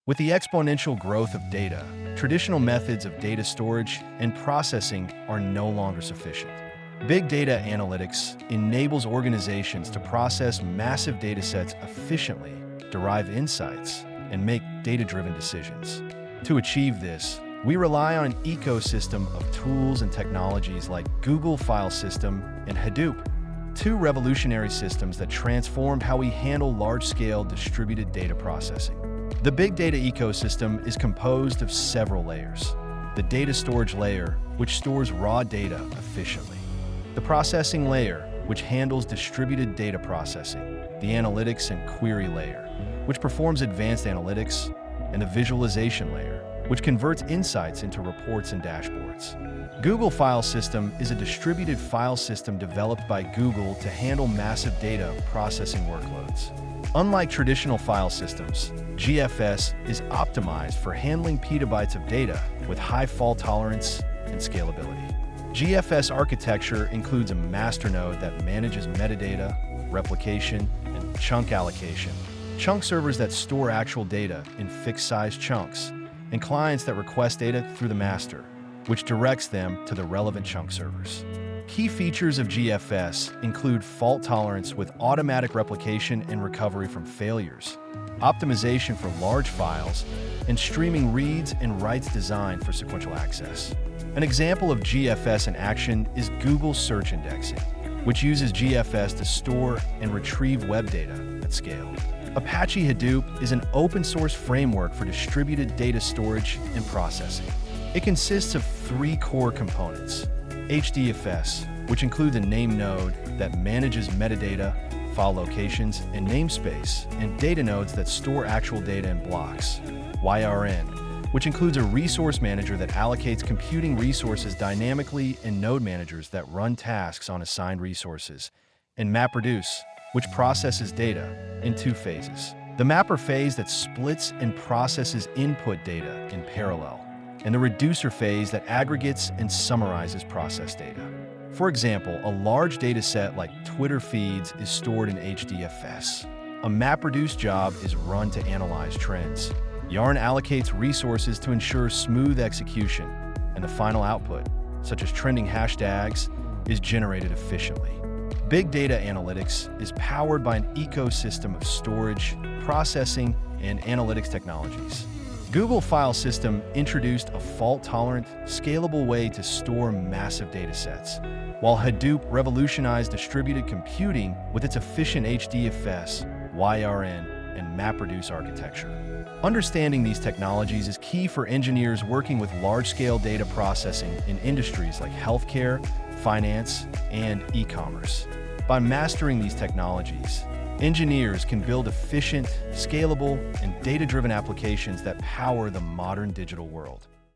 With the exponential growth of data, traditional methods of data storage and processing are no longer sufficient. Big data analytics enables organizations to process massive data sets efficiently, derive insights, and make data-driven decisions. To achieve this, we rely on an ecosystem of tools and technologies like Google File System and Hadoop, two revolutionary systems that transformed how we handle large-scale distributed data processing. The big data ecosystem is composed of several layers. The data storage layer, which stores raw data efficiently. The processing layer, which handles distributed data processing. The analytics and query layer, which performs advanced analytics. And the visualization layer, which converts insights into reports and dashboards. Google File System is a distributed file system developed by Google to handle massive data processing workloads. Unlike traditional file systems, GFS is optimized for handling petabytes of data with high fault tolerance and scalability. GFS architecture includes a master node that manages metadata, replication, and chunk allocation, chunk servers that store actual data in fixed-size chunks, and clients that request data through the master, which directs them to the relevant chunk servers. Key features of GFS include fault tolerance with automatic replication and recovery from failures, optimization for large files, and streaming reads and writes designed for sequential access. An example of GFS in action is Google Search Indexing, which uses GFS to store and retrieve web data at scale. Apache Hadoop is an open-source framework for distributed data storage and processing. It consists of three core components: HDFS, which includes a name node that manages metadata, file locations, and namespace, and data nodes that store actual data in blocks. YRN, which includes a resource manager that allocates computing resources dynamically, and node managers that run tasks on assigned resources. And MapReduce, which processes data in two phases. The mapper phase that splits and processes input data in parallel, and the reducer phase that aggregates and summarizes processed data. For example, a large data set like Twitter feeds is stored in HDFS. A MapReduce job is run to analyze trends. Yarn allocates resources to ensure smooth execution, and the final output, such as trending hashtags, is generated efficiently. Big data analytics is powered by an ecosystem of storage, processing, and analytics technologies. Google File System introduced a fault-tolerant, scalable way to store massive data sets, while Hadoop revolutionized distributed computing with its efficient HDFS, YRN, and MapReduce architecture. Understanding these technologies is key for engineers working with large-scale data processing in industries like healthcare, finance, and e-commerce. By mastering these technologies, engineers can build efficient, scalable, and data-driven applications that power the modern digital world.